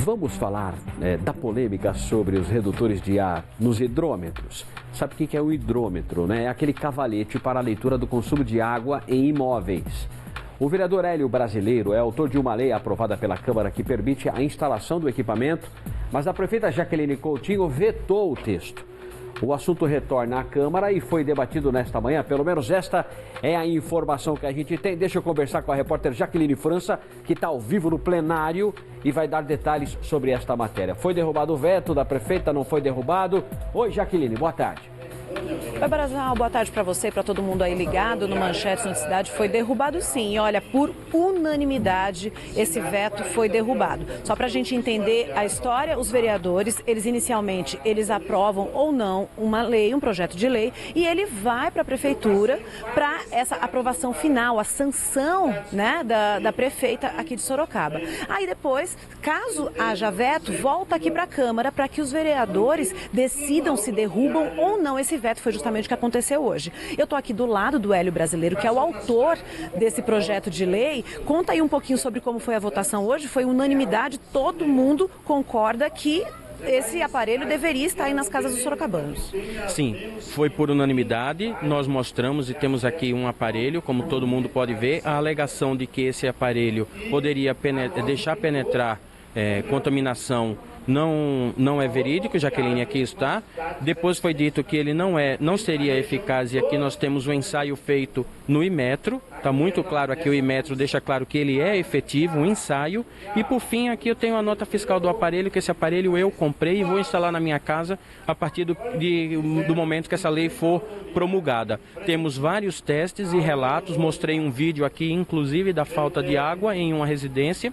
Vamos falar da polêmica sobre os redutores de ar nos hidrômetros. Sabe o que é o hidrômetro, né? É aquele cavalete para a leitura do consumo de água em imóveis. O vereador Hélio Brasileiro é autor de uma lei aprovada pela Câmara que permite a instalação do equipamento, mas a prefeita Jaqueline Coutinho vetou o texto. O assunto retorna à Câmara e foi debatido nesta manhã. Pelo menos esta é a informação que a gente tem. Deixa eu conversar com a repórter Jaqueline França, que está ao vivo no plenário e vai dar detalhes sobre esta matéria. Foi derrubado o veto da prefeita, não foi derrubado? Oi, Jaqueline, boa tarde. Oi, Barazal, boa tarde para você e para todo mundo aí ligado no Manchetes Noticidade. Foi derrubado sim, olha, por unanimidade esse veto foi derrubado. Só para a gente entender a história, os vereadores, eles aprovam ou não uma lei, um projeto de lei, e ele vai para a prefeitura para essa aprovação final, a sanção, né, da prefeita aqui de Sorocaba. Aí depois, caso haja veto, volta aqui para a Câmara para que os vereadores decidam se derrubam ou não esse veto. Foi justamente o que aconteceu hoje. Eu estou aqui do lado do Hélio Brasileiro, que é o autor desse projeto de lei. Conta aí um pouquinho sobre como foi a votação hoje. Foi unanimidade, todo mundo concorda que esse aparelho deveria estar aí nas casas dos sorocabanos. Sim, foi por unanimidade. Nós mostramos e temos aqui um aparelho, como todo mundo pode ver. A alegação de que esse aparelho poderia deixar penetrar contaminação não é verídico, Jaqueline, aqui está. Depois foi dito que ele não seria eficaz e aqui nós temos um ensaio feito no Imetro. Está muito claro aqui, o Imetro deixa claro que ele é efetivo, um ensaio. E por fim aqui eu tenho a nota fiscal do aparelho, que esse aparelho eu comprei e vou instalar na minha casa a partir do momento que essa lei for promulgada. Temos vários testes e relatos, mostrei um vídeo aqui inclusive da falta de água em uma residência.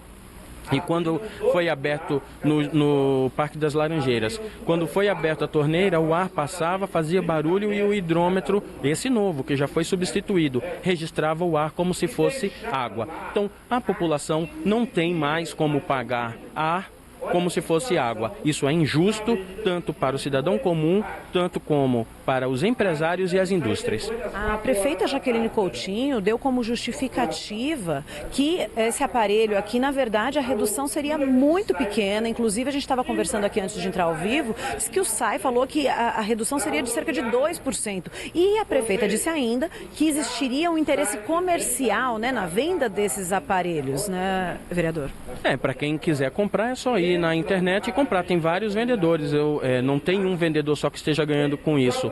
E quando foi aberto no Parque das Laranjeiras, quando foi aberta a torneira, o ar passava, fazia barulho e o hidrômetro, esse novo, que já foi substituído, registrava o ar como se fosse água. Então, a população não tem mais como pagar ar como se fosse água. Isso é injusto, tanto para o cidadão comum, tanto como para os empresários e as indústrias. A prefeita Jaqueline Coutinho deu como justificativa que esse aparelho aqui, na verdade, a redução seria muito pequena. Inclusive, a gente estava conversando aqui antes de entrar ao vivo, disse que o SAI falou que a redução seria de cerca de 2%. E a prefeita disse ainda que existiria um interesse comercial, né, na venda desses aparelhos, né, vereador? Para quem quiser comprar, é só ir na internet e comprar. Tem vários vendedores. Não tem um vendedor só que esteja ganhando com isso.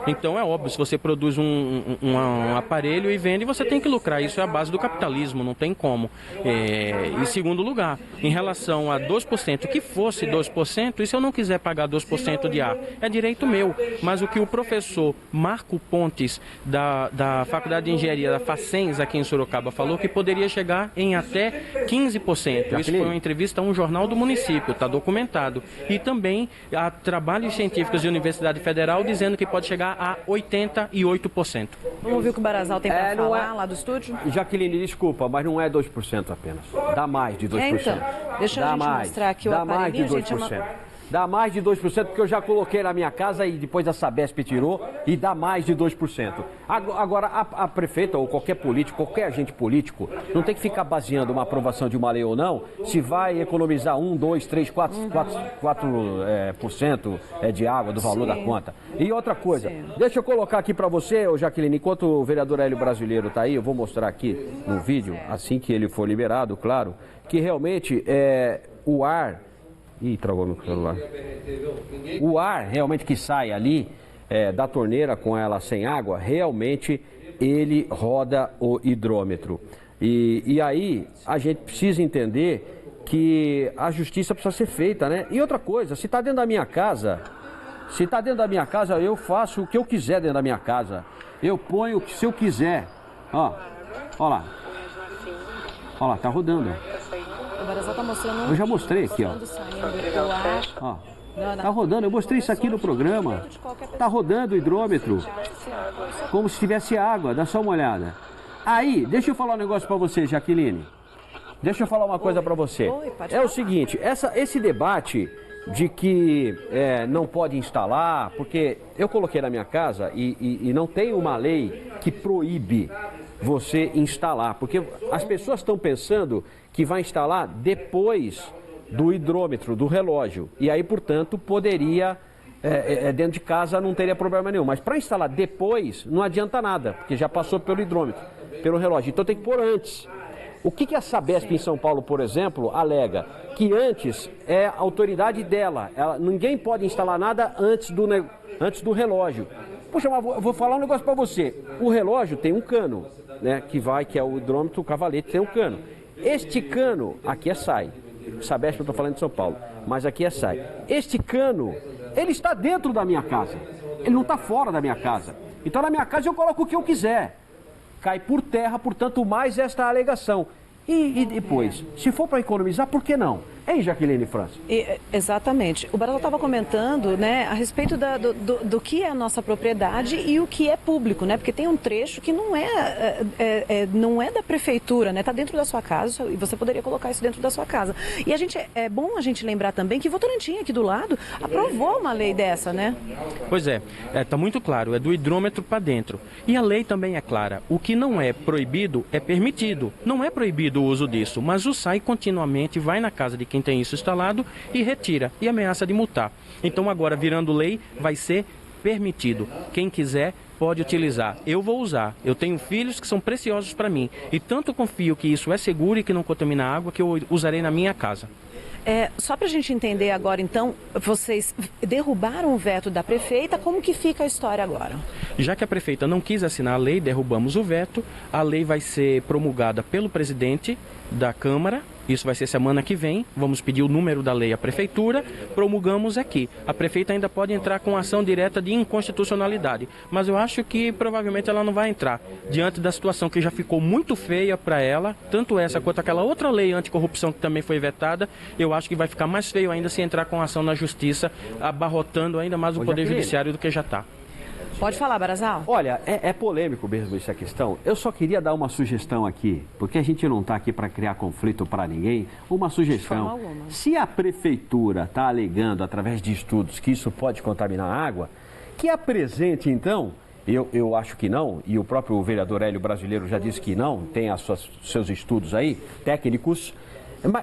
Então é óbvio, se você produz um aparelho e vende, você tem que lucrar. Isso é a base do capitalismo, não tem como. Em segundo lugar, em relação a 2%, que fosse 2%, e se eu não quiser pagar 2% de ar, é direito meu. Mas o que o professor Marco Pontes, da Faculdade de Engenharia da Facens, aqui em Sorocaba, falou que poderia chegar em até 15%. Isso foi uma entrevista a um jornal do município, está documentado. E também há trabalhos científicos de Universidade Federal dizendo que pode chegar a 88%. Vamos ouvir o que o Barazal tem para falar lá do estúdio? Jaqueline, desculpa, mas não é 2% apenas. Dá mais de 2%. Então, deixa a gente mostrar aqui o aparelhinho. Dá mais de 2%. Dá mais de 2%, porque eu já coloquei na minha casa e depois a Sabesp tirou e dá mais de 2%. Agora, a prefeita ou qualquer político, qualquer agente político, não tem que ficar baseando uma aprovação de uma lei ou não, se vai economizar 1, 2, 3, 4% de água do valor da conta. E outra coisa, deixa eu colocar aqui para você, Jaqueline, enquanto o vereador Hélio Brasileiro está aí, eu vou mostrar aqui no vídeo, assim que ele for liberado, claro, que realmente o ar... Ih, travou meu celular. O ar realmente que sai ali da torneira com ela sem água, realmente ele roda o hidrômetro. E aí a gente precisa entender que a justiça precisa ser feita, né? E outra coisa, se está dentro da minha casa, eu faço o que eu quiser dentro da minha casa. Eu ponho se eu quiser. Ó lá. Ó lá, tá rodando. O Barazal tá mostrando. Eu já mostrei aqui, ó. Ó. Tá rodando, eu mostrei isso aqui no programa. Tá rodando o hidrômetro. Como se tivesse água, dá só uma olhada. Aí, deixa eu falar um negócio pra você, Jaqueline. Deixa eu falar uma coisa pra você. É o seguinte, esse debate de que não pode instalar, porque eu coloquei na minha casa e não tem uma lei que proíbe você instalar, porque as pessoas estão pensando que vai instalar depois do hidrômetro, do relógio. E aí, portanto, poderia, dentro de casa não teria problema nenhum. Mas para instalar depois, não adianta nada, porque já passou pelo hidrômetro, pelo relógio. Então tem que pôr antes. O que a Sabesp em São Paulo, por exemplo, alega? Que antes é a autoridade dela. Ninguém pode instalar nada antes do relógio. Poxa, mas eu vou falar um negócio para você. O relógio tem um cano, né? Que é o hidrômetro, o cavalete tem um cano. Este cano, aqui é SAI. Sabesp, eu estou falando de São Paulo, mas aqui é SAI. Este cano, ele está dentro da minha casa. Ele não está fora da minha casa. Então na minha casa eu coloco o que eu quiser. Cai por terra, portanto, mais esta alegação. E depois, se for para economizar, por que não? Hein, Jaqueline França? Exatamente. O Barazal estava comentando, né, a respeito do que é a nossa propriedade e o que é público, né? Porque tem um trecho que não é da prefeitura, né? Está dentro da sua casa e você poderia colocar isso dentro da sua casa. E é bom a gente lembrar também que Votorantim, aqui do lado, aprovou uma lei dessa, né? Pois está muito claro, é do hidrômetro para dentro. E a lei também é clara. O que não é proibido é permitido. Não é proibido o uso disso, mas o SAI continuamente vai na casa de quem tem isso instalado e retira e ameaça de multar. Então agora, virando lei, vai ser permitido. Quem quiser pode utilizar. Eu vou usar. Eu tenho filhos que são preciosos para mim e tanto confio que isso é seguro e que não contamina a água que eu usarei na minha casa. Só para a gente entender agora, então, vocês derrubaram o veto da prefeita, como que fica a história agora? Já que a prefeita não quis assinar a lei, derrubamos o veto, a lei vai ser promulgada pelo presidente da Câmara, isso vai ser semana que vem, vamos pedir o número da lei à prefeitura, promulgamos aqui. A prefeita ainda pode entrar com ação direta de inconstitucionalidade, mas eu acho que provavelmente ela não vai entrar, diante da situação que já ficou muito feia para ela, tanto essa quanto aquela outra lei anticorrupção que também foi vetada, eu acho que vai ficar mais feio ainda se entrar com ação na justiça, abarrotando ainda mais o Poder Judiciário do que já está. Pode falar, Barazal. Olha, é polêmico mesmo essa questão. Eu só queria dar uma sugestão aqui, porque a gente não está aqui para criar conflito para ninguém. Uma sugestão. Se a prefeitura está alegando, através de estudos, que isso pode contaminar a água, que apresente, então, eu acho que não, e o próprio vereador Hélio Brasileiro já disse que não, tem seus estudos aí, técnicos,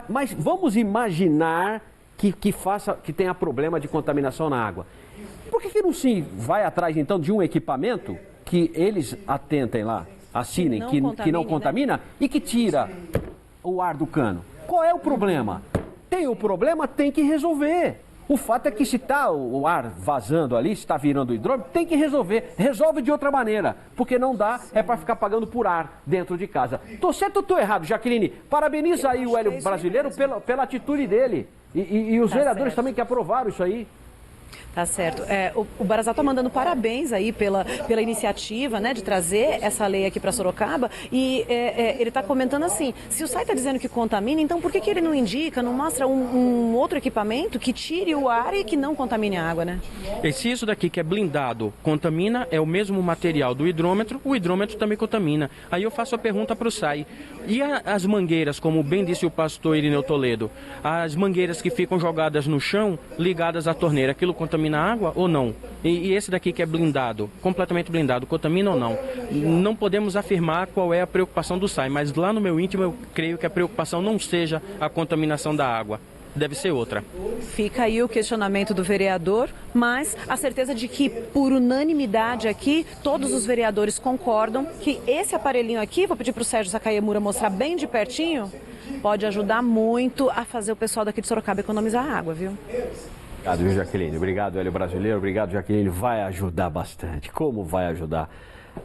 mas vamos imaginar que tenha problema de contaminação na água. Por que não se vai atrás, então, de um equipamento que eles atentem lá, assinem, que não contamina, né? E que tira o ar do cano? Qual é o problema? Tem o problema, tem que resolver. O fato é que se está o ar vazando ali, se está virando hidrômetro, tem que resolver. Resolve de outra maneira, porque não dá, é para ficar pagando por ar dentro de casa. Tô certo ou tô errado, Jaqueline? Parabeniza aí o Hélio Brasileiro pela atitude dele. E os vereadores também que aprovaram isso aí. Tá certo. O Barazal está mandando parabéns aí pela iniciativa, né, de trazer essa lei aqui para Sorocaba. E ele está comentando assim, se o SAI está dizendo que contamina, então por que ele não indica, não mostra um outro equipamento que tire o ar e que não contamine a água, né? E se isso daqui que é blindado contamina, é o mesmo material do hidrômetro, o hidrômetro também contamina. Aí eu faço a pergunta para o SAI. E as mangueiras, como bem disse o pastor Irineu Toledo, as mangueiras que ficam jogadas no chão, ligadas à torneira, aquilo contamina a água ou não? E esse daqui que é blindado, completamente blindado, contamina ou não? Não podemos afirmar qual é a preocupação do SAI, mas lá no meu íntimo eu creio que a preocupação não seja a contaminação da água. Deve ser outra. Fica aí o questionamento do vereador, mas a certeza de que, por unanimidade aqui, todos os vereadores concordam que esse aparelhinho aqui, vou pedir para o Sérgio Sakaemura mostrar bem de pertinho, pode ajudar muito a fazer o pessoal daqui de Sorocaba economizar água, viu? Obrigado, viu, Jaqueline? Obrigado, Hélio Brasileiro. Obrigado, Jaqueline. Vai ajudar bastante. Como vai ajudar?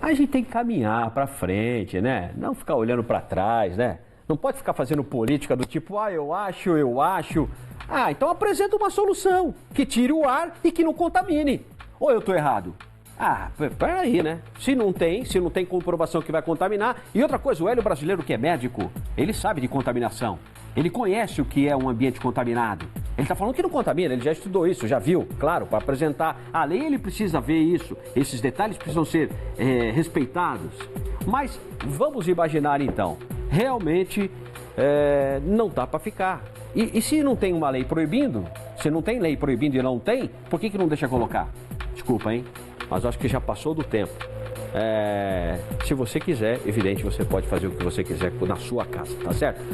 A gente tem que caminhar para frente, né? Não ficar olhando para trás, né? Não pode ficar fazendo política do tipo, eu acho. Então apresenta uma solução que tire o ar e que não contamine. Ou eu estou errado? Peraí, né? Se não tem comprovação que vai contaminar. E outra coisa, o Hélio Brasileiro, que é médico, ele sabe de contaminação. Ele conhece o que é um ambiente contaminado. Ele está falando que não contamina, ele já estudou isso, já viu, claro, para apresentar a lei ele precisa ver isso. Esses detalhes precisam ser respeitados. Mas vamos imaginar então, realmente não dá para ficar. E se não tem uma lei proibindo, se não tem lei proibindo e não tem, por que não deixa colocar? Desculpa, hein? Mas acho que já passou do tempo. Se você quiser, evidente, você pode fazer o que você quiser na sua casa, tá certo?